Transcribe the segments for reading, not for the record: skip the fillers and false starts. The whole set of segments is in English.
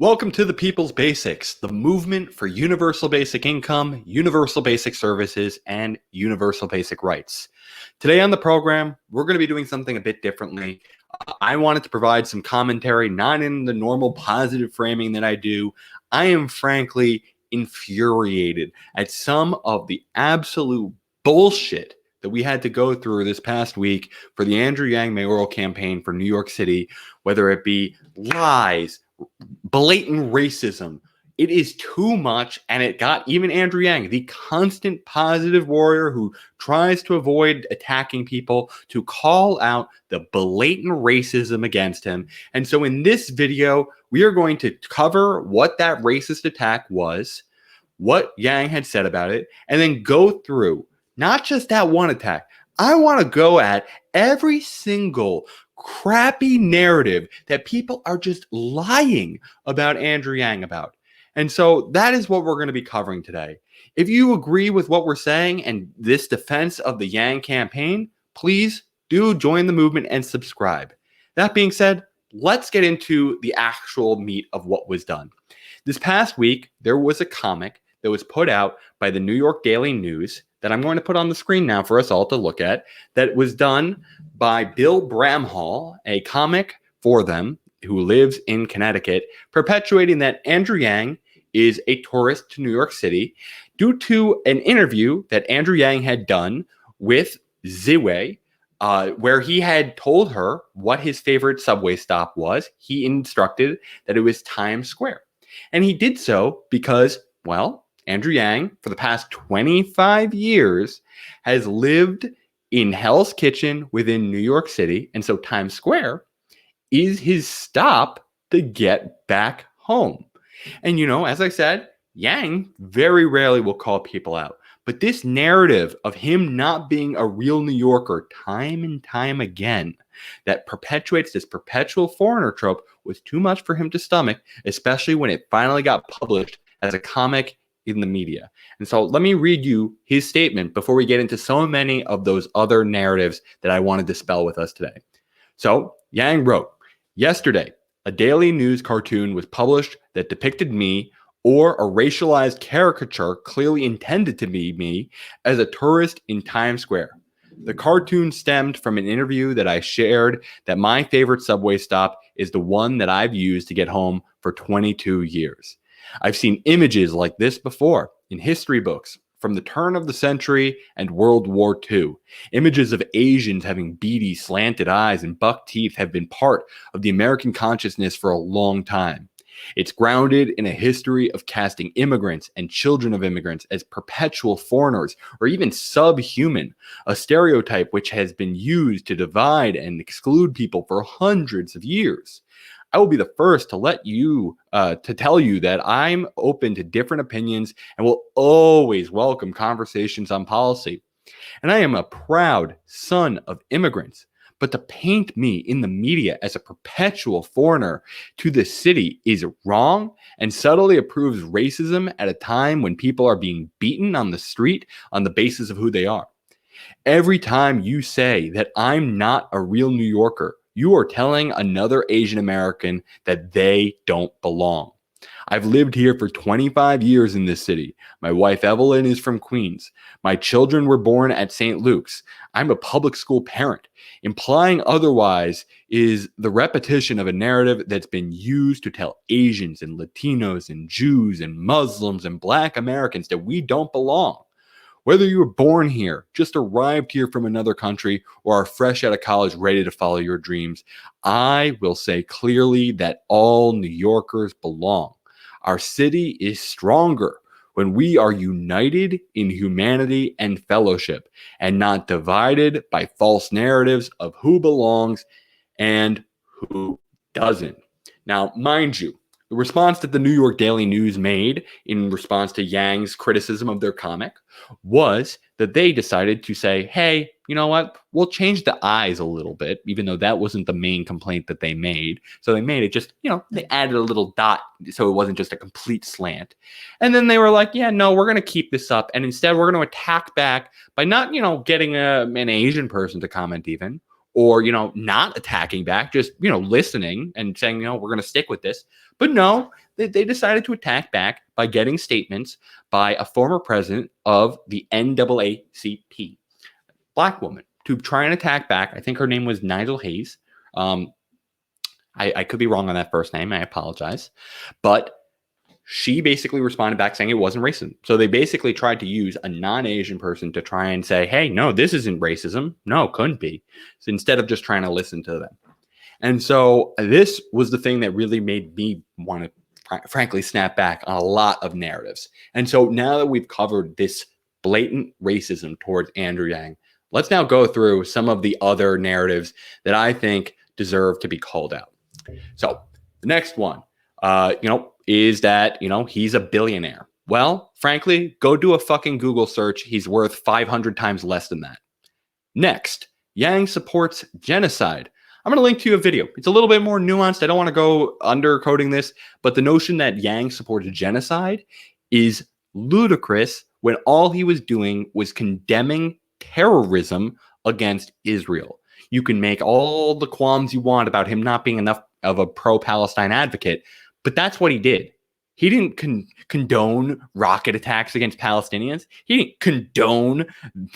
Welcome to the People's Basics, the movement for universal basic income, universal basic services, and universal basic rights. Today on the program, we're going to be doing something a bit differently. I wanted to provide some commentary, not in the normal positive framing that I do. I am frankly infuriated at some of the absolute bullshit that we had to go through this past week for the Andrew Yang mayoral campaign for New York City, whether it be lies, blatant racism. It is too much, and it got even Andrew Yang, the constant positive warrior who tries to avoid attacking people, to call out the blatant racism against him. And so in this video, we are going to cover what that racist attack was, what Yang had said about it, and then go through not just that one attack. I want to go at every single crappy narrative that people are just lying about Andrew Yang about. And so that is what we're going to be covering today. If you agree with what we're saying and this defense of the Yang campaign, please do join the movement and subscribe. That being said, let's get into the actual meat of what was done. This past week, there was a comic that was put out by the New York Daily News that I'm going to put on the screen now for us all to look at, that was done by Bill Bramhall, a comic for them who lives in Connecticut, perpetuating that Andrew Yang is a tourist to New York City due to an interview that Andrew Yang had done with Ziwei, where he had told her what his favorite subway stop was. He instructed that it was Times Square. And he did so because, well, Andrew Yang, for the past 25 years, has lived in Hell's Kitchen within New York City. And so Times Square is his stop to get back home. And, you know, as I said, Yang very rarely will call people out. But this narrative of him not being a real New Yorker time and time again that perpetuates this perpetual foreigner trope was too much for him to stomach, especially when it finally got published as a comic in the media. And so let me read you his statement before we get into so many of those other narratives that I want to dispel with us today. So Yang wrote, "Yesterday, a Daily News cartoon was published that depicted me, or a racialized caricature clearly intended to be me, as a tourist in Times Square. The cartoon stemmed from an interview that I shared that my favorite subway stop is the one that I've used to get home for 22 years. I've seen images like this before in history books from the turn of the century and World War II. Images of Asians having beady, slanted eyes and buck teeth have been part of the American consciousness for a long time. It's grounded in a history of casting immigrants and children of immigrants as perpetual foreigners or even subhuman, a stereotype which has been used to divide and exclude people for hundreds of years. I will be the first to tell you that I'm open to different opinions and will always welcome conversations on policy. And I am a proud son of immigrants. But to paint me in the media as a perpetual foreigner to the city is wrong and subtly approves racism at a time when people are being beaten on the street on the basis of who they are. Every time you say that I'm not a real New Yorker, you are telling another Asian American that they don't belong. I've lived here for 25 years in this city. My wife Evelyn is from Queens. My children were born at St. Luke's. I'm a public school parent. Implying otherwise is the repetition of a narrative that's been used to tell Asians and Latinos and Jews and Muslims and Black Americans that we don't belong. Whether you were born here, just arrived here from another country, or are fresh out of college ready to follow your dreams, I will say clearly that all New Yorkers belong. Our city is stronger when we are united in humanity and fellowship and not divided by false narratives of who belongs and who doesn't." Now, mind you, the response that the New York Daily News made in response to Yang's criticism of their comic was that they decided to say, hey, you know what? We'll change the eyes a little bit, even though that wasn't the main complaint that they made. So they made it just, they added a little dot so it wasn't just a complete slant. And then they were like, yeah, no, we're going to keep this up. And instead, we're going to attack back by not, getting an Asian person to comment even, or, not attacking back, just, listening and saying, we're going to stick with this. But no, they decided to attack back by getting statements by a former president of the NAACP, Black woman, to try and attack back. I think her name was Nigel Hayes. I could be wrong on that first name. I apologize. But she basically responded back saying it wasn't racism. So they basically tried to use a non-Asian person to try and say, hey, no, this isn't racism. No, couldn't be. So instead of just trying to listen to them. And so this was the thing that really made me want to, frankly, snap back on a lot of narratives. And so now that we've covered this blatant racism towards Andrew Yang, let's now go through some of the other narratives that I think deserve to be called out. So the next one, is that, he's a billionaire. Well, frankly, go do a fucking Google search. He's worth 500 times less than that. Next, Yang supports genocide. I'm going to link to you a video. It's a little bit more nuanced. I don't want to go undercoding this, but the notion that Yang supports genocide is ludicrous when all he was doing was condemning terrorism against Israel. You can make all the qualms you want about him not being enough of a pro-Palestine advocate, but that's what he did. He didn't condone rocket attacks against Palestinians. He didn't condone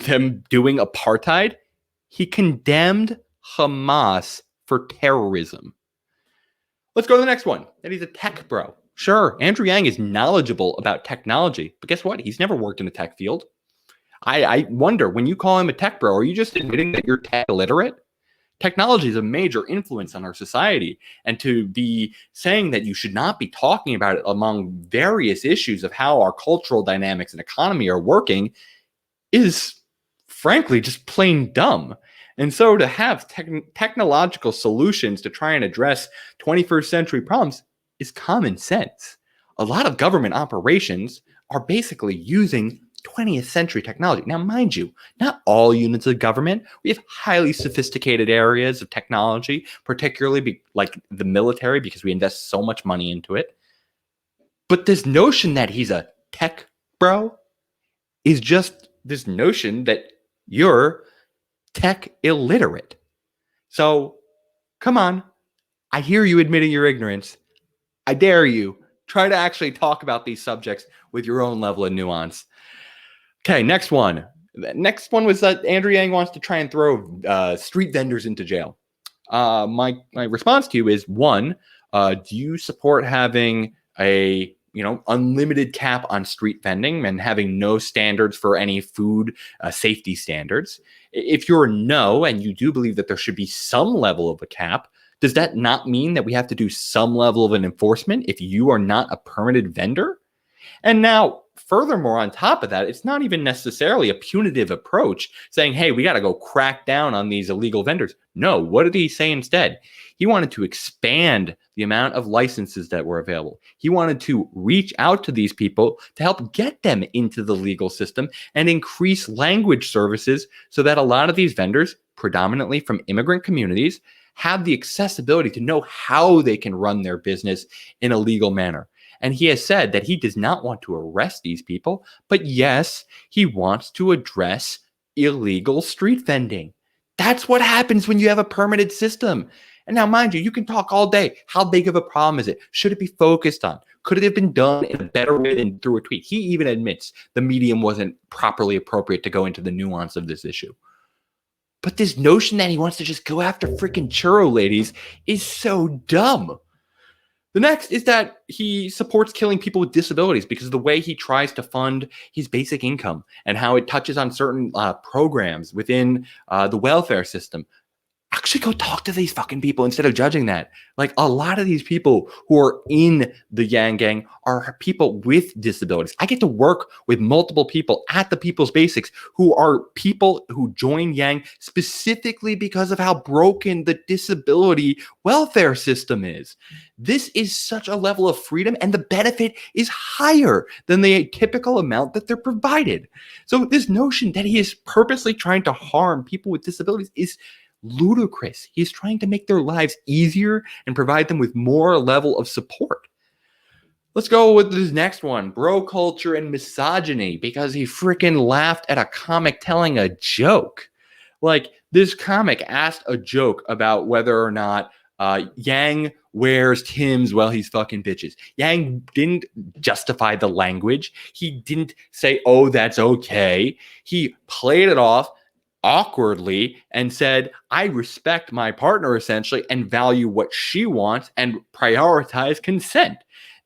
them doing apartheid. He condemned Hamas for terrorism. Let's go to the next one. That he's a tech bro. Sure, Andrew Yang is knowledgeable about technology, but guess what? He's never worked in the tech field. I wonder, when you call him a tech bro, are you just admitting that you're tech illiterate? Technology is a major influence on our society, and to be saying that you should not be talking about it among various issues of how our cultural dynamics and economy are working is, frankly, just plain dumb. And so to have technological solutions to try and address 21st century problems is common sense. A lot of government operations are basically using 20th century technology. Now, mind you, not all units of government. We have highly sophisticated areas of technology, particularly like the military, because we invest so much money into it. But this notion that he's a tech bro is just this notion that you're tech illiterate. So, come on. I hear you admitting your ignorance. I dare you. Try to actually talk about these subjects with your own level of nuance. Okay, next one. The next one was that Andrew Yang wants to try and throw street vendors into jail. My response to you is, one, do you support having a unlimited cap on street vending and having no standards for any food safety standards? If you're a no, and you do believe that there should be some level of a cap, does that not mean that we have to do some level of an enforcement if you are not a permitted vendor? And now, furthermore, on top of that, it's not even necessarily a punitive approach saying, hey, we got to go crack down on these illegal vendors. No, what did he say instead? He wanted to expand the amount of licenses that were available. He wanted to reach out to these people to help get them into the legal system and increase language services so that a lot of these vendors, predominantly from immigrant communities, have the accessibility to know how they can run their business in a legal manner. And he has said that he does not want to arrest these people, but yes, he wants to address illegal street vending. That's what happens when you have a permitted system. And now, mind you, you can talk all day. How big of a problem is it? Should it be focused on? Could it have been done in a better way than through a tweet? He even admits the medium wasn't properly appropriate to go into the nuance of this issue. But this notion that he wants to just go after freaking churro ladies is so dumb. The next is that he supports killing people with disabilities because of the way he tries to fund his basic income and how it touches on certain programs within the welfare system. Actually go talk to these fucking people instead of judging that. Like, a lot of these people who are in the Yang Gang are people with disabilities. I get to work with multiple people at the People's Basics who are people who join Yang specifically because of how broken the disability welfare system is. This is such a level of freedom, and the benefit is higher than the typical amount that they're provided. So this notion that he is purposely trying to harm people with disabilities is ludicrous. He's trying to make their lives easier and provide them with more level of support. Let's go with this next one, bro culture and misogyny, because he freaking laughed at a comic telling a joke. Like, This comic asked a joke about whether or not Yang wears Tim's while he's fucking bitches. Yang didn't justify the language. He didn't say, oh, that's okay. He played it off awkwardly and said, I respect my partner essentially and value what she wants and prioritize consent.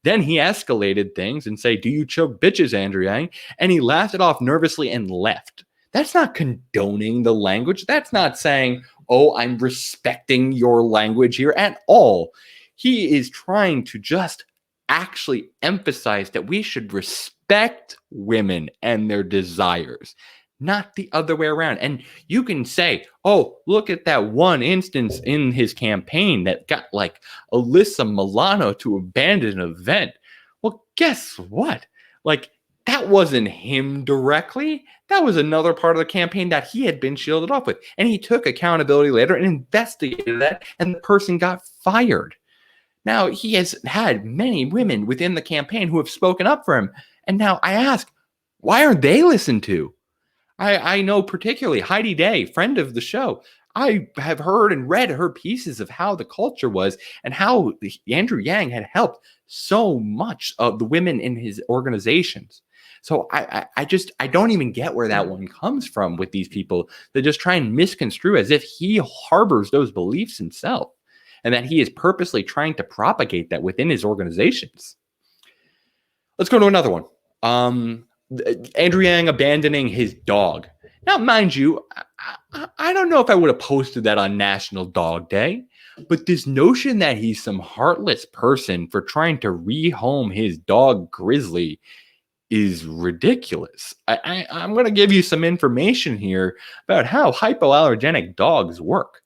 Then he escalated things and say, do you choke bitches, Andrew Yang? And he laughed it off nervously and left. That's not condoning the language. That's not saying, oh, I'm respecting your language here at all. He is trying to just actually emphasize that we should respect women and their desires, not the other way around. And you can say, oh, look at that one instance in his campaign that got like Alyssa Milano to abandon an event. Well, guess what? Like, that wasn't him directly. That was another part of the campaign that he had been shielded off with. And he took accountability later and investigated that, and the person got fired. Now, he has had many women within the campaign who have spoken up for him. And now I ask, why aren't they listened to? I know particularly Heidi Day, friend of the show. I have heard and read her pieces of how the culture was and how Andrew Yang had helped so much of the women in his organizations. So I don't even get where that one comes from with these people that just try and misconstrue as if he harbors those beliefs himself and that he is purposely trying to propagate that within his organizations. Let's go to another one. Andrew Yang abandoning his dog. Now, mind you, I don't know if I would have posted that on National Dog Day, but this notion that he's some heartless person for trying to rehome his dog Grizzly is ridiculous. I'm going to give you some information here about how hypoallergenic dogs work.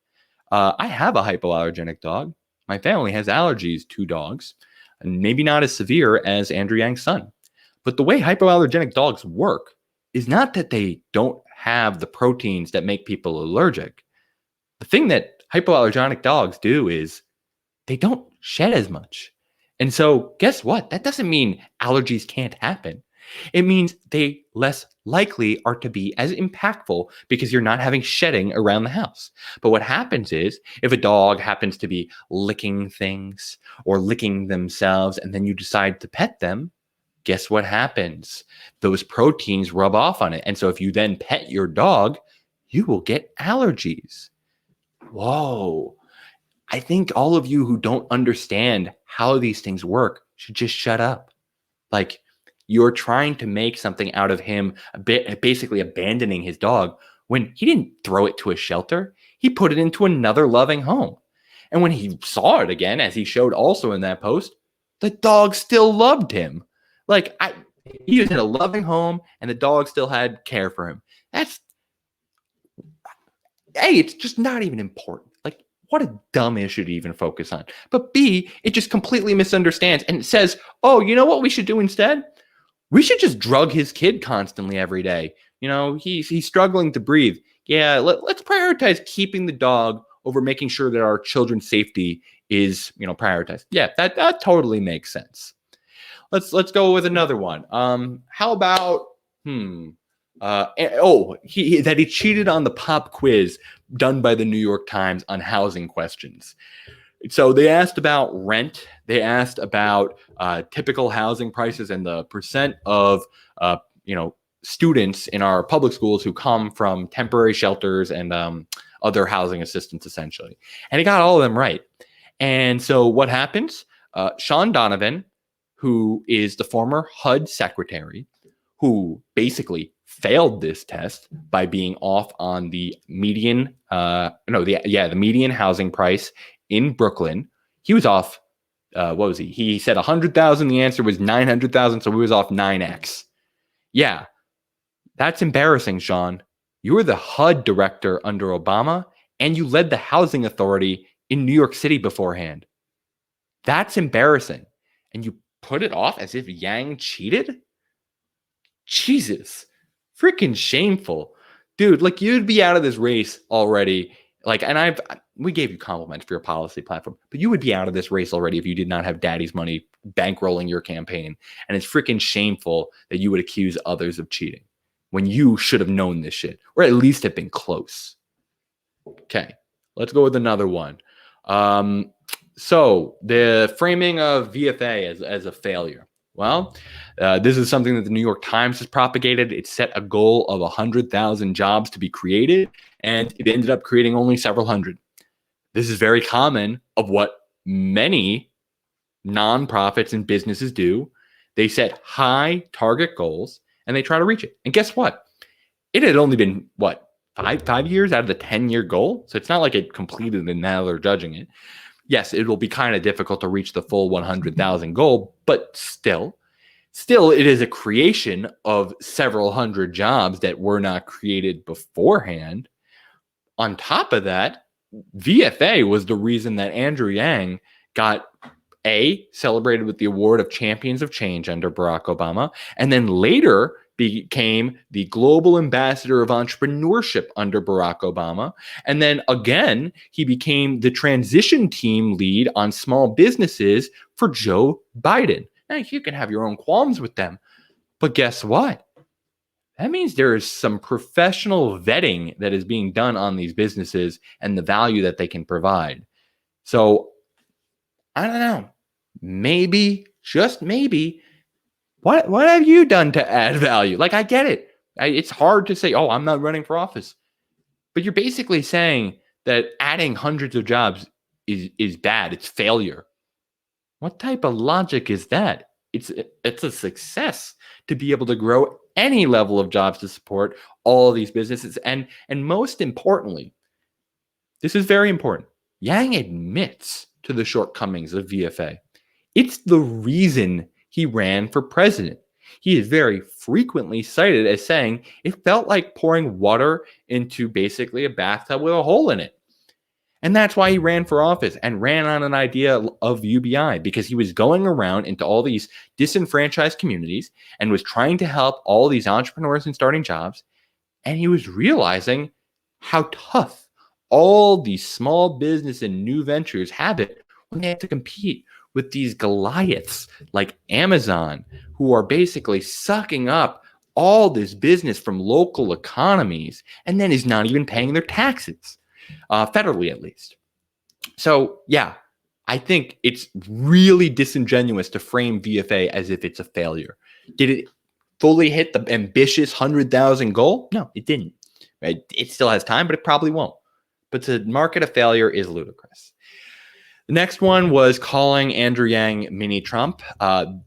I have a hypoallergenic dog. My family has allergies to dogs, and maybe not as severe as Andrew Yang's son. But the way hypoallergenic dogs work is not that they don't have the proteins that make people allergic. The thing that hypoallergenic dogs do is they don't shed as much. And so guess what? That doesn't mean allergies can't happen. It means they less likely are to be as impactful because you're not having shedding around the house. But what happens is if a dog happens to be licking things or licking themselves and then you decide to pet them, guess what happens? Those proteins rub off on it. And so if you then pet your dog, you will get allergies. Whoa. I think all of you who don't understand how these things work should just shut up. Like, you're trying to make something out of him, basically abandoning his dog when he didn't throw it to a shelter. He put it into another loving home. And when he saw it again, as he showed also in that post, the dog still loved him. Like, he was in a loving home and the dog still had care for him. That's, A, it's just not even important. Like, what a dumb issue to even focus on. But B, it just completely misunderstands and it says, oh, you know what we should do instead? We should just drug his kid constantly every day. You know, he's struggling to breathe. Yeah, let's prioritize keeping the dog over making sure that our children's safety is, prioritized. Yeah, that totally makes sense. Let's go with another one. How about that he cheated on the pop quiz done by the New York Times on housing questions. So they asked about rent. They asked about typical housing prices and the percent of students in our public schools who come from temporary shelters and other housing assistance, essentially. And he got all of them right. And so what happens? Sean Donovan, who is the former HUD secretary, who basically failed this test by being off on the median, the median housing price in Brooklyn. He was off. What was he? He said 100,000. The answer was 900,000. So he was off 9x. Yeah, that's embarrassing, Sean. You were the HUD director under Obama, and you led the housing authority in New York City beforehand. That's embarrassing. And you put it off as if Yang cheated? Jesus, freaking shameful. Dude, like, you'd be out of this race already. Like, and we gave you compliments for your policy platform, but you would be out of this race already if you did not have daddy's money bankrolling your campaign. And it's freaking shameful that you would accuse others of cheating when you should have known this shit, or at least have been close. Okay, let's go with another one. So the framing of VFA as a failure. Well, this is something that the New York Times has propagated. It set a goal of 100,000 jobs to be created, and it ended up creating only several hundred. This is very common of what many nonprofits and businesses do. They set high target goals and they try to reach it. And guess what? It had only been what, five years out of the 10-year goal. So it's not like it completed and now they're judging it. Yes, it will be kind of difficult to reach the full 100,000 goal, but still it is a creation of several hundred jobs that were not created beforehand. On top of that, VFA was the reason that Andrew Yang got celebrated with the award of Champions of Change under Barack Obama, and then later became the global ambassador of entrepreneurship under Barack Obama. And then again, he became the transition team lead on small businesses for Joe Biden. Now, you can have your own qualms with them, but guess what? That means there is some professional vetting that is being done on these businesses and the value that they can provide. So I don't know. Maybe, just maybe, what have you done to add value? Like, I get it. It's hard to say, oh, I'm not running for office. But you're basically saying that adding hundreds of jobs is bad. It's failure. What type of logic is that? It's a success to be able to grow any level of jobs to support all of these businesses. And most importantly, this is very important. Yang admits to the shortcomings of VFA. It's the reason he ran for president. He is very frequently cited as saying it felt like pouring water into basically a bathtub with a hole in it. And that's why he ran for office and ran on an idea of UBI, because he was going around into all these disenfranchised communities and was trying to help all these entrepreneurs and starting jobs. And he was realizing how tough all these small business and new ventures have it when they have to compete with these Goliaths like Amazon, who are basically sucking up all this business from local economies and then is not even paying their taxes, federally at least. So, yeah, I think it's really disingenuous to frame VFA as if it's a failure. Did it fully hit the ambitious 100,000 goal? No, it didn't. Right? It still has time, but it probably won't. But to mark it a failure is ludicrous. The next one was calling Andrew Yang mini Trump.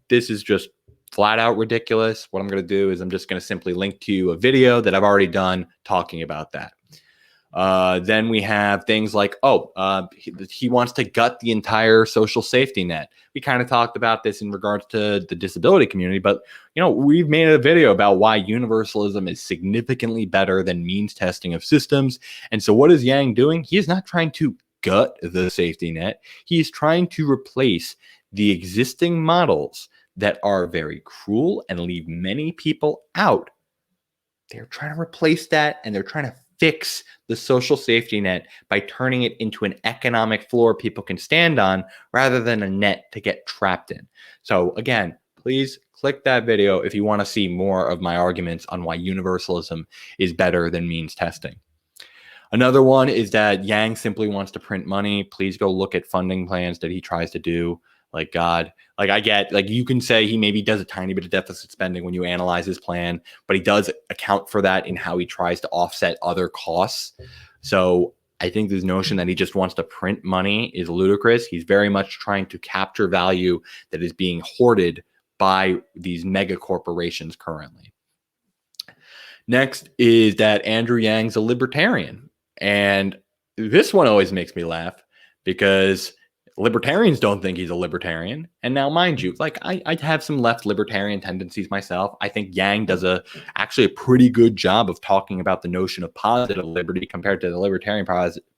This is just flat out ridiculous. What I'm going to do is I'm just going to simply link to a video that I've already done talking about that. Then we have things like, he wants to gut the entire social safety net. We kind of talked about this in regards to the disability community, but we've made a video about why universalism is significantly better than means testing of systems. And so what is Yang doing? He is not trying to gut the safety net. He is trying to replace the existing models that are very cruel and leave many people out. They're trying to replace that, and they're trying to fix the social safety net by turning it into an economic floor people can stand on rather than a net to get trapped in. So again, please click that video if you want to see more of my arguments on why universalism is better than means testing. Another one is that Yang simply wants to print money. Please go look at funding plans that he tries to do. Like, God, I get, you can say he maybe does a tiny bit of deficit spending when you analyze his plan, but he does account for that in how he tries to offset other costs. So I think this notion that he just wants to print money is ludicrous. He's very much trying to capture value that is being hoarded by these mega corporations currently. Next is that Andrew Yang's a libertarian. And this one always makes me laugh because libertarians don't think he's a libertarian. And now, mind you, I have some left libertarian tendencies myself. I think Yang does actually a pretty good job of talking about the notion of positive liberty compared to the Libertarian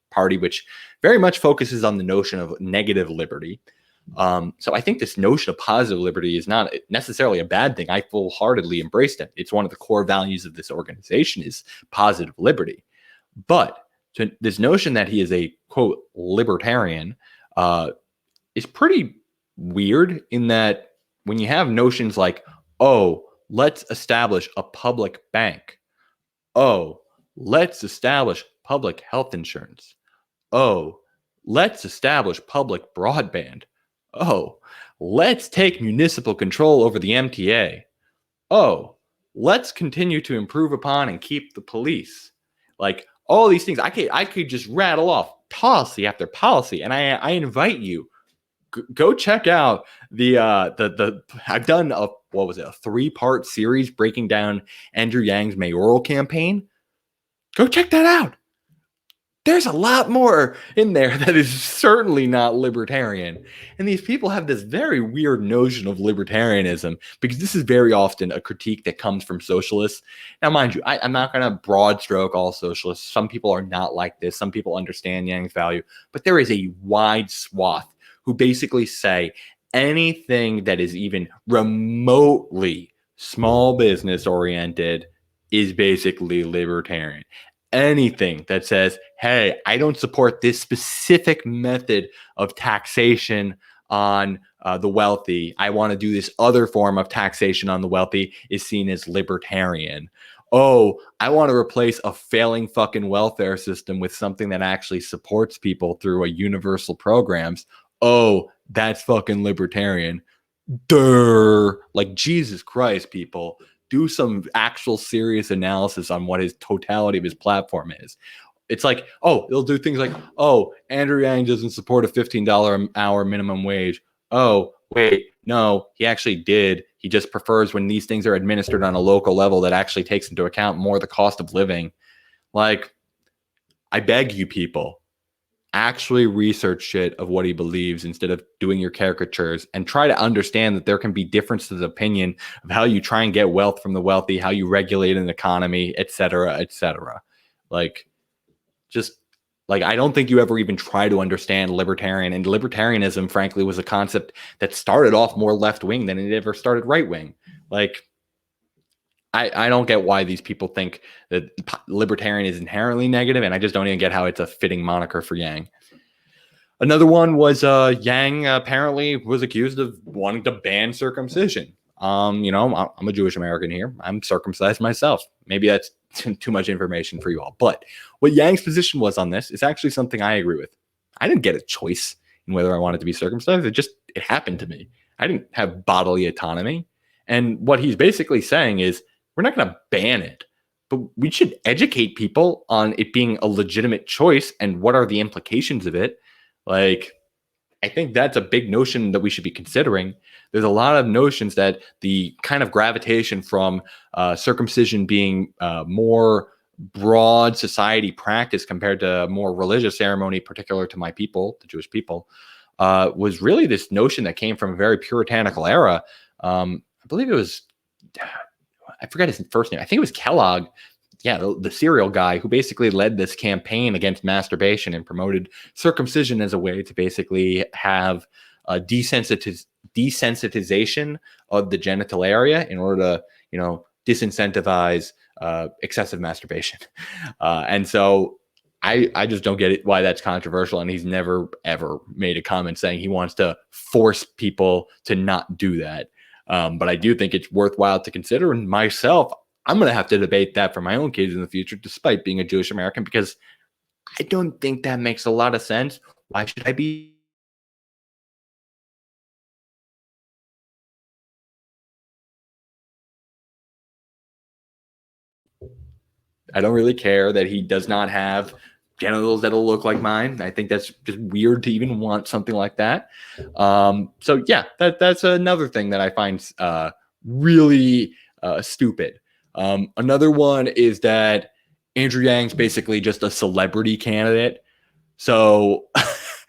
Party, which very much focuses on the notion of negative liberty. So I think this notion of positive liberty is not necessarily a bad thing. I full-heartedly embraced it. It's one of the core values of this organization is positive liberty. But so this notion that he is a, quote, libertarian is pretty weird in that when you have notions like, oh, let's establish a public bank. Oh, let's establish public health insurance. Oh, let's establish public broadband. Oh, let's take municipal control over the MTA. Oh, let's continue to improve upon and keep the police. Like all these things, I could just rattle off policy after policy, and I invite you go check out the I've done a what was it, a 3-part series breaking down Andrew Yang's mayoral campaign. Go check that out. There's a lot more in there that is certainly not libertarian. And these people have this very weird notion of libertarianism because this is very often a critique that comes from socialists. Now, mind you, I'm not going to broad stroke all socialists. Some people are not like this. Some people understand Yang's value, but there is a wide swath who basically say anything that is even remotely small business oriented is basically libertarian. Anything that says, hey, I don't support this specific method of taxation on the wealthy, I want to do this other form of taxation on the wealthy, is seen as libertarian. Oh, I want to replace a failing fucking welfare system with something that actually supports people through a universal programs. Oh, that's fucking libertarian. Durr. Like, Jesus Christ, people. Do some actual serious analysis on what his totality of his platform is. It's like, oh, they'll do things like, oh, Andrew Yang doesn't support a $15 an hour minimum wage. Oh, wait, no, he actually did. He just prefers when these things are administered on a local level that actually takes into account more the cost of living. Like, I beg you people, actually research shit of what he believes instead of doing your caricatures, and try to understand that there can be differences of opinion of how you try and get wealth from the wealthy, how you regulate an economy, etc., etc. Like, just like, I don't think you ever even try to understand libertarian, and libertarianism, frankly, was a concept that started off more left wing than it ever started right wing. Like, I don't get why these people think that libertarian is inherently negative, and I just don't even get how it's a fitting moniker for Yang. Another one was Yang apparently was accused of wanting to ban circumcision. I'm a Jewish American here. I'm circumcised myself. Maybe that's too much information for you all. But what Yang's position was on this is actually something I agree with. I didn't get a choice in whether I wanted to be circumcised. It happened to me. I didn't have bodily autonomy. And what he's basically saying is, we're not going to ban it, but we should educate people on it being a legitimate choice and what are the implications of it. Like, I think that's a big notion that we should be considering. There's a lot of notions that the kind of gravitation from circumcision being more broad society practice compared to more religious ceremony, particular to my people, the Jewish people, was really this notion that came from a very puritanical era. I believe it was, I forget his first name. I think it was Kellogg. Yeah, the cereal guy who basically led this campaign against masturbation and promoted circumcision as a way to basically have a desensitization of the genital area in order to, disincentivize excessive masturbation. And so I just don't get it why that's controversial. And he's never, ever made a comment saying he wants to force people to not do that. But I do think it's worthwhile to consider. And myself, I'm going to have to debate that for my own kids in the future, despite being a Jewish American, because I don't think that makes a lot of sense. Why should I be? I don't really care that he does not have genitals that'll look like mine. I think that's just weird to even want something like that. So yeah, that's another thing that I find really stupid. Another one is that Andrew Yang's basically just a celebrity candidate. So,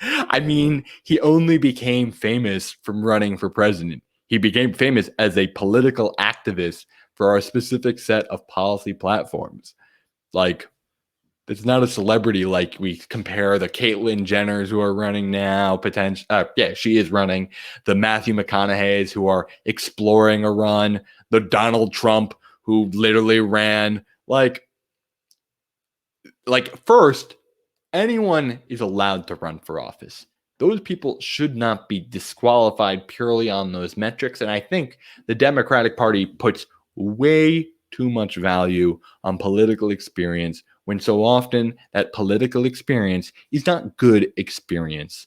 I mean, he only became famous from running for president. He became famous as a political activist for a specific set of policy platforms. Like, it's not a celebrity like we compare the Caitlyn Jenners who are running now, she is running, the Matthew McConaughey's who are exploring a run, the Donald Trump who literally ran. Like first, anyone is allowed to run for office. Those people should not be disqualified purely on those metrics. And I think the Democratic Party puts way too much value on political experience when so often that political experience is not good experience.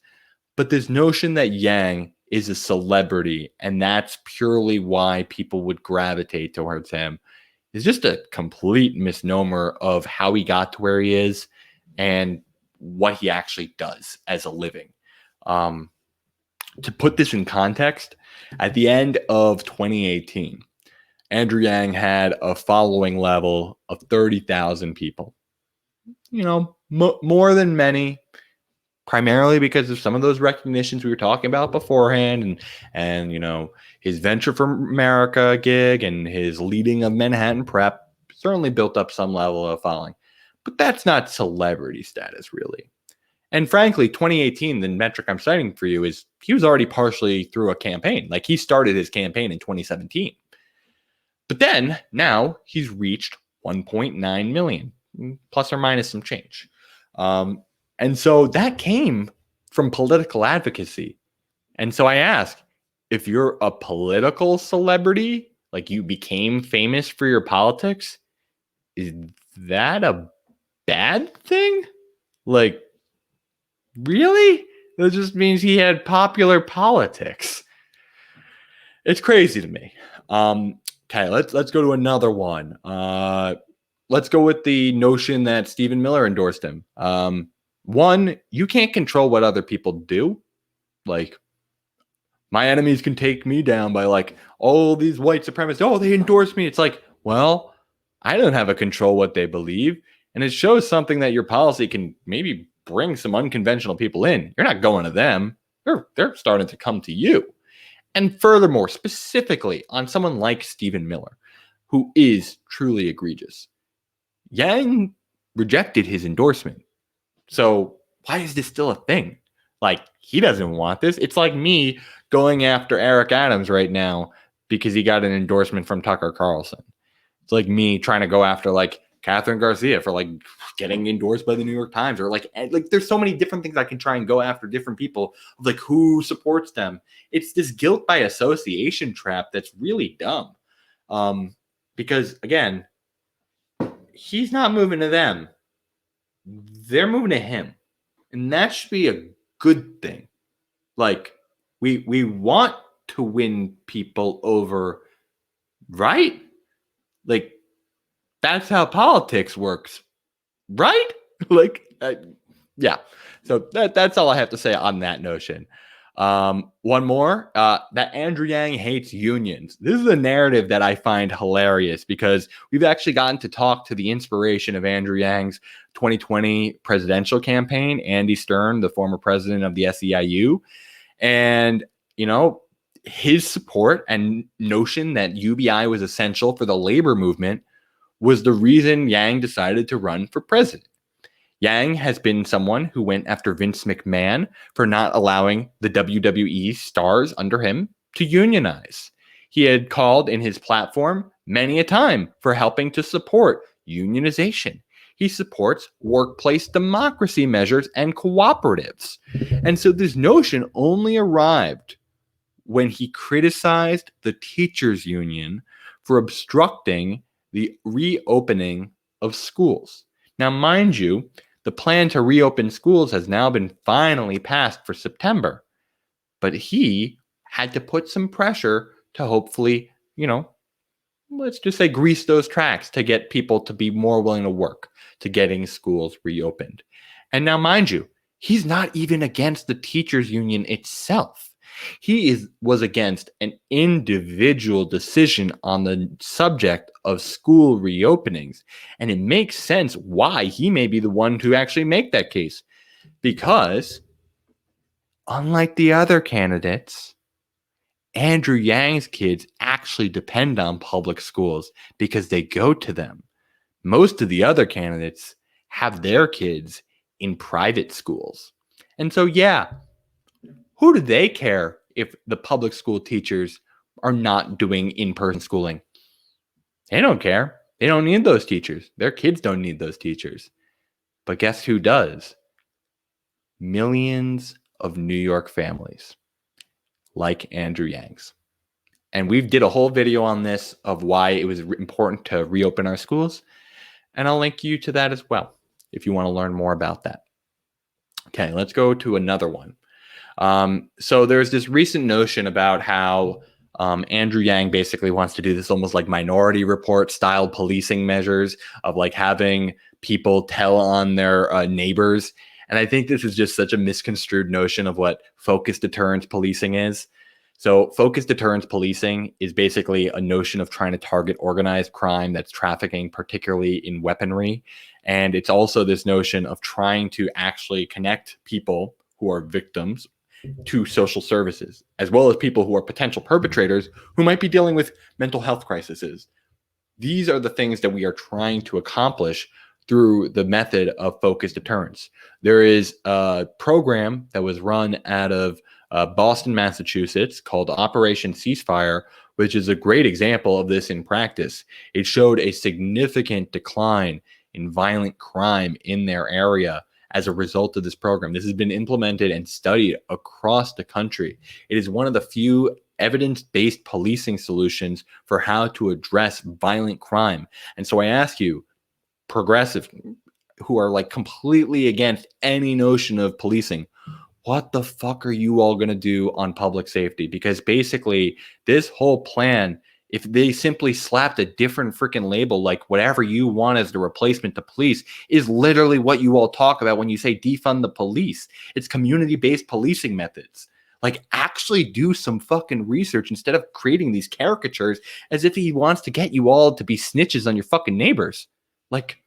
But this notion that Yang is a celebrity and that's purely why people would gravitate towards him is just a complete misnomer of how he got to where he is and what he actually does as a living. To put this in context, at the end of 2018, Andrew Yang had a following level of 30,000 people. More than many, primarily because of some of those recognitions we were talking about beforehand, and his Venture for America gig and his leading of Manhattan Prep certainly built up some level of following. But that's not celebrity status, really. And frankly, 2018, the metric I'm citing for you is he was already partially through a campaign. Like, he started his campaign in 2017. But then, now, he's reached 1.9 million, plus or minus some change. And so that came from political advocacy. And so I ask, if you're a political celebrity, like you became famous for your politics, is that a bad thing? Like, really? That just means he had popular politics. It's crazy to me. Okay, let's go to another one. Let's go with the notion that Stephen Miller endorsed him. One, you can't control what other people do. Like, my enemies can take me down by like, oh, these white supremacists, oh, they endorse me. It's like, well, I don't have a control what they believe. And it shows something that your policy can maybe bring some unconventional people in. You're not going to them. They're starting to come to you. And furthermore, specifically on someone like Stephen Miller, who is truly egregious, Yang rejected his endorsement. So why is this still a thing? Like, he doesn't want this. It's like me going after Eric Adams right now because he got an endorsement from Tucker Carlson. It's like me trying to go after like Catherine Garcia for like getting endorsed by the New York Times, or like there's so many different things I can try and go after different people of like who supports them. It's this guilt by association trap that's really dumb. Because again, he's not moving to them. They're moving to him. And that should be a good thing. Like, we want to win people over, right? Like, that's how politics works, right? Yeah. So that's all I have to say on that notion. One more, that Andrew Yang hates unions. This is a narrative that I find hilarious because we've actually gotten to talk to the inspiration of Andrew Yang's 2020 presidential campaign, Andy Stern, the former president of the SEIU. And, his support and notion that UBI was essential for the labor movement was the reason Yang decided to run for president. Yang has been someone who went after Vince McMahon for not allowing the WWE stars under him to unionize. He had called in his platform many a time for helping to support unionization. He supports workplace democracy measures and cooperatives. And so this notion only arrived when he criticized the teachers union for obstructing the reopening of schools. Now, mind you, the plan to reopen schools has now been finally passed for September, but he had to put some pressure to hopefully, let's just say grease those tracks to get people to be more willing to work to getting schools reopened. And now, mind you, he's not even against the teachers union itself. He was against an individual decision on the subject of school reopenings. And it makes sense why he may be the one to actually make that case. Because, unlike the other candidates, Andrew Yang's kids actually depend on public schools because they go to them. Most of the other candidates have their kids in private schools. And so, yeah, who do they care if the public school teachers are not doing in-person schooling? They don't care. They don't need those teachers. Their kids don't need those teachers. But guess who does? Millions of New York families like Andrew Yang's. And we did a whole video on this of why it was important to reopen our schools. And I'll link you to that as well. if you want to learn more about that. Okay, let's go to another one. So there's this recent notion about how Andrew Yang basically wants to do this almost like Minority Report style policing measures of like having people tell on their neighbors. And I think this is just such a misconstrued notion of what focused deterrence policing is. So focused deterrence policing is basically a notion of trying to target organized crime that's trafficking, particularly in weaponry. And it's also this notion of trying to actually connect people who are victims to social services, as well as people who are potential perpetrators who might be dealing with mental health crises. These are the things that we are trying to accomplish through the method of focused deterrence. There is a program that was run out of Boston, Massachusetts called Operation Ceasefire, which is a great example of this in practice. It showed a significant decline in violent crime in their area as a result of this program. This has been implemented and studied across the country. It is one of the few evidence-based policing solutions for how to address violent crime. And so I ask you, progressive who are like completely against any notion of policing, what the fuck are you all going to do on public safety? Because basically this whole plan, if they simply slapped a different freaking label, like whatever you want as the replacement to police, is literally what you all talk about when you say defund the police. It's community-based policing methods. Like, actually do some fucking research instead of creating these caricatures as if he wants to get you all to be snitches on your fucking neighbors. Like,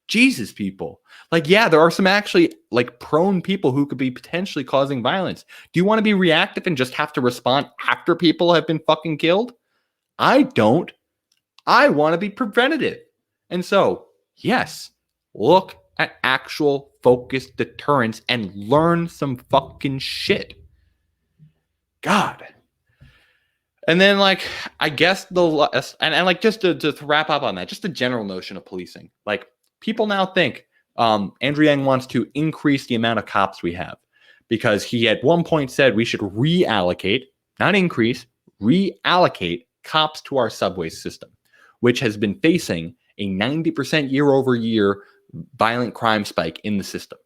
Jesus, people. Like, yeah, there are some actually like prone people who could be potentially causing violence. Do you want to be reactive and just have to respond after people have been fucking killed? I don't. I want to be preventative. And so, yes, look at actual focused deterrence and learn some fucking shit. God. And then, like, I guess and like just to wrap up on that, just the general notion of policing. Like, people now think Andrew Yang wants to increase the amount of cops we have because he at one point said we should reallocate, not increase, reallocate cops to our subway system, which has been facing a 90% year over year violent crime spike in the system.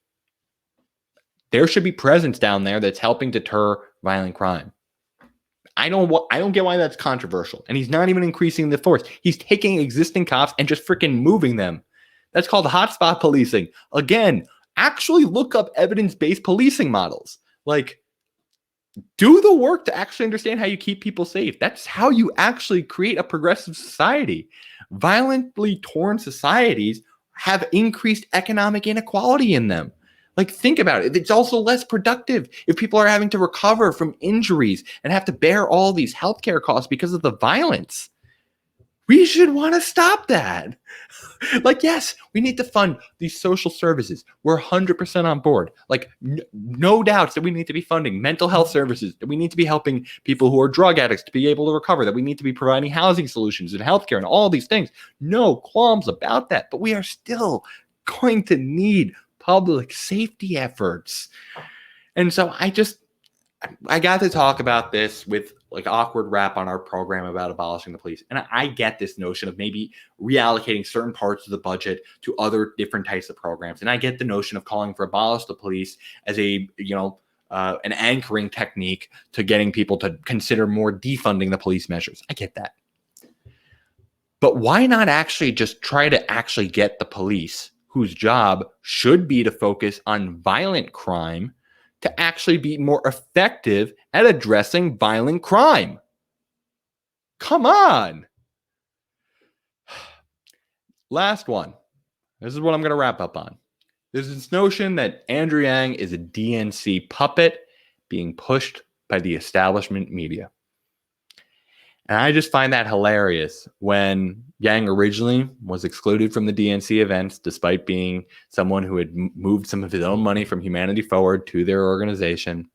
There should be presence down there that's helping deter violent crime. I don't get why that's controversial. And he's not even increasing the force. He's taking existing cops and just freaking moving them. That's called hotspot policing. Again, actually look up evidence-based policing models. Like, do the work to actually understand how you keep people safe. That's how you actually create a progressive society. Violently torn societies have increased economic inequality in them. Like, think about it. It's also less productive if people are having to recover from injuries and have to bear all these healthcare costs because of the violence. We should want to stop that. Like, yes, we need to fund these social services. We're 100% on board. Like, no doubts that we need to be funding mental health services, that we need to be helping people who are drug addicts to be able to recover, that we need to be providing housing solutions and healthcare and all these things. No qualms about that. But we are still going to need public safety efforts. And so I got to talk about this with like awkward rap on our program about abolishing the police. And I get this notion of maybe reallocating certain parts of the budget to other different types of programs. And I get the notion of calling for abolish the police as a, an anchoring technique to getting people to consider more defunding the police measures. I get that. But why not actually just try to actually get the police, whose job should be to focus on violent crime, to actually be more effective at addressing violent crime? Come on. Last one. This is what I'm going to wrap up on. There's this notion that Andrew Yang is a DNC puppet being pushed by the establishment media. And I just find that hilarious when Yang originally was excluded from the DNC events, despite being someone who had moved some of his own money from Humanity Forward to their organization.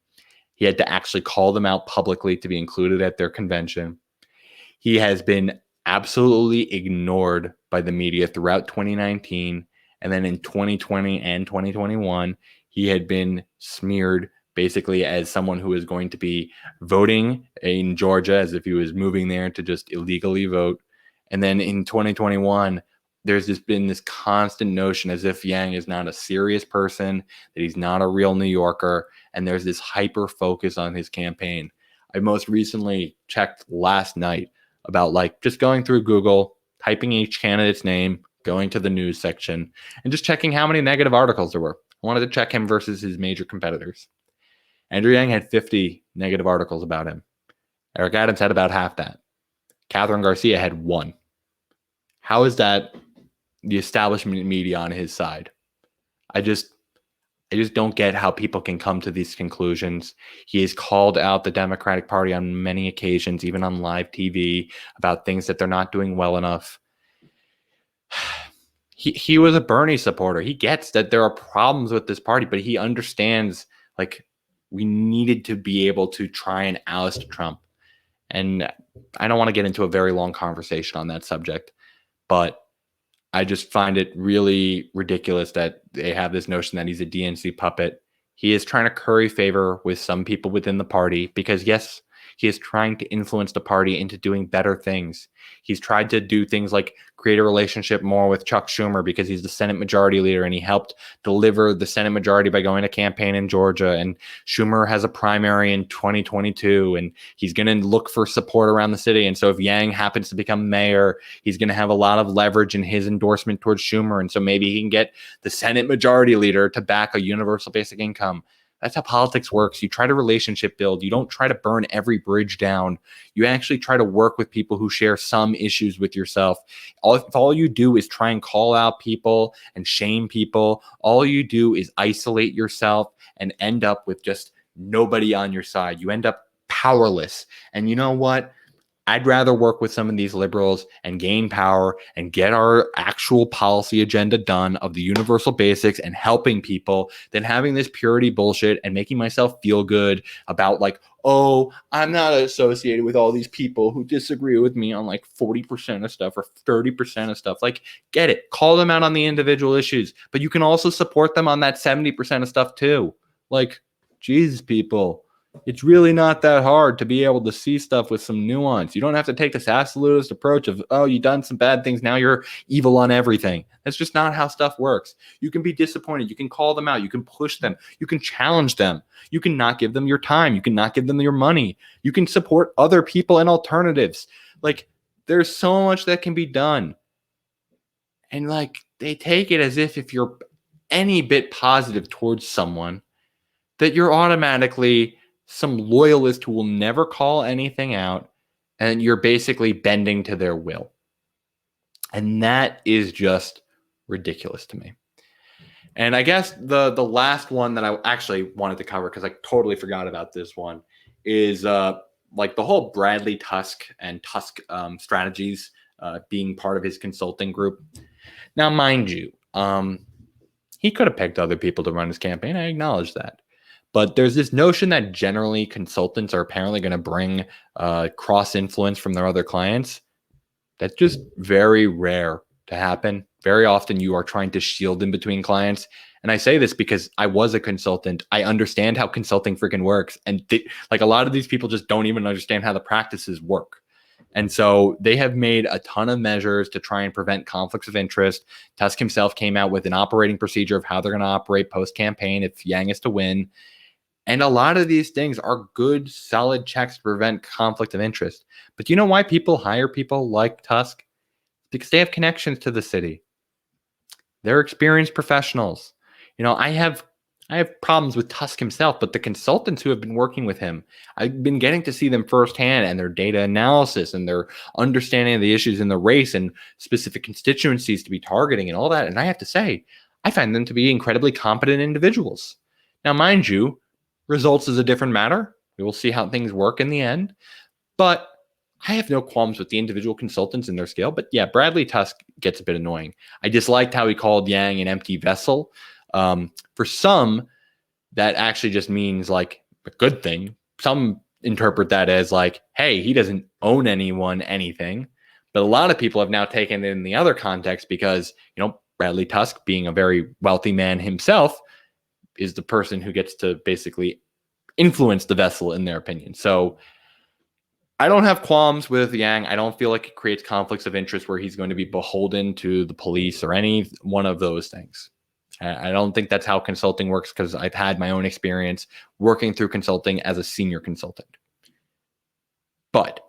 He had to actually call them out publicly to be included at their convention. He has been absolutely ignored by the media throughout 2019. And then in 2020 and 2021, he had been smeared basically as someone who is going to be voting in Georgia as if he was moving there to just illegally vote. And then in 2021, there's just been this constant notion as if Yang is not a serious person, that he's not a real New Yorker, and there's this hyper focus on his campaign. I most recently checked last night about like just going through Google, typing each candidate's name, going to the news section, and just checking how many negative articles there were. I wanted to check him versus his major competitors. Andrew Yang had 50 negative articles about him. Eric Adams had about half that. Catherine Garcia had 1. How is that the establishment media on his side? I just don't get how people can come to these conclusions. He has called out the Democratic Party on many occasions, even on live TV, about things that they're not doing well enough. He was a Bernie supporter. He gets that there are problems with this party, but he understands like we needed to be able to try and oust Trump. And I don't want to get into a very long conversation on that subject, but I just find it really ridiculous that they have this notion that he's a DNC puppet. He is trying to curry favor with some people within the party because, yes, he is trying to influence the party into doing better things. He's tried to do things like create a relationship more with Chuck Schumer because he's the Senate Majority Leader and he helped deliver the Senate majority by going to campaign in Georgia. And Schumer has a primary in 2022 and he's going to look for support around the city. And so if Yang happens to become mayor, he's going to have a lot of leverage in his endorsement towards Schumer. And so maybe he can get the Senate Majority Leader to back a universal basic income. That's how politics works. You try to relationship build. You don't try to burn every bridge down. You actually try to work with people who share some issues with yourself. If all you do is try and call out people and shame people, all you do is isolate yourself and end up with just nobody on your side. You end up powerless. And you know what? I'd rather work with some of these liberals and gain power and get our actual policy agenda done of the universal basics and helping people than having this purity bullshit and making myself feel good about like, oh, I'm not associated with all these people who disagree with me on like 40% of stuff or 30% of stuff. Like, get it. Call them out on the individual issues, but you can also support them on that 70% of stuff too. Like, Jesus, people. It's really not that hard to be able to see stuff with some nuance. You don't have to take this absolutist approach of, oh, you've done some bad things, now you're evil on everything. That's just not how stuff works. You can be disappointed. You can call them out. You can push them. You can challenge them. You can not give them your time. You can not give them your money. You can support other people and alternatives. Like, there's so much that can be done. And like, they take it as if you're any bit positive towards someone, that you're automatically some loyalist who will never call anything out, and you're basically bending to their will. And that is just ridiculous to me. And I guess the last one that I actually wanted to cover, because I totally forgot about this one, is like the whole Bradley Tusk and Tusk strategies being part of his consulting group. Now, mind you, he could have picked other people to run his campaign. I acknowledge that. But there's this notion that generally consultants are apparently going to bring cross-influence from their other clients. That's just very rare to happen. Very often you are trying to shield in between clients. And I say this because I was a consultant. I understand how consulting freaking works. And like a lot of these people just don't even understand how the practices work. And so they have made a ton of measures to try and prevent conflicts of interest. Tusk himself came out with an operating procedure of how they're going to operate post-campaign if Yang is to win. And a lot of these things are good, solid checks to prevent conflict of interest. But do you know why people hire people like Tusk? Because they have connections to the city. They're experienced professionals. You know, I have problems with Tusk himself, but the consultants who have been working with him, I've been getting to see them firsthand and their data analysis and their understanding of the issues in the race and specific constituencies to be targeting and all that. And I have to say, I find them to be incredibly competent individuals. Now, mind you, results is a different matter. We will see how things work in the end. But I have no qualms with the individual consultants and their skill. But yeah, Bradley Tusk gets a bit annoying. I disliked how he called Yang an empty vessel. For some, that actually just means like a good thing. Some interpret that as like, hey, he doesn't own anything. But a lot of people have now taken it in the other context because, you know, Bradley Tusk, being a very wealthy man himself, is the person who gets to basically influence the vessel in their opinion. So I don't have qualms with Yang. I don't feel like it creates conflicts of interest where he's going to be beholden to the police or any one of those things. I don't think that's how consulting works because I've had my own experience working through consulting as a senior consultant. But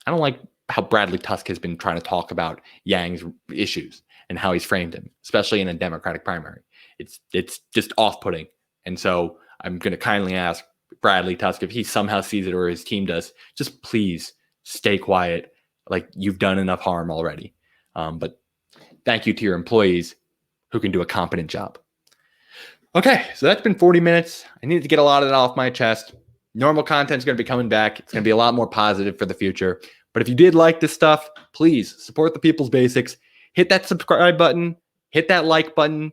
I don't like how Bradley Tusk has been trying to talk about Yang's issues and how he's framed him, especially in a Democratic primary. It's just off-putting. And so I'm going to kindly ask Bradley Tusk, if he somehow sees it or his team does, just please stay quiet. Like, you've done enough harm already. But thank you to your employees who can do a competent job. Okay, so that's been 40 minutes. I needed to get a lot of that off my chest. Normal content is going to be coming back. It's going to be a lot more positive for the future. But if you did like this stuff, please support the People's Basics. Hit that subscribe button. Hit that like button.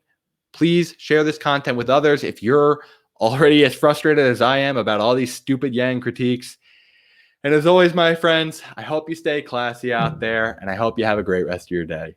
Please share this content with others if you're already as frustrated as I am about all these stupid Yang critiques. And as always, my friends, I hope you stay classy out there, and I hope you have a great rest of your day.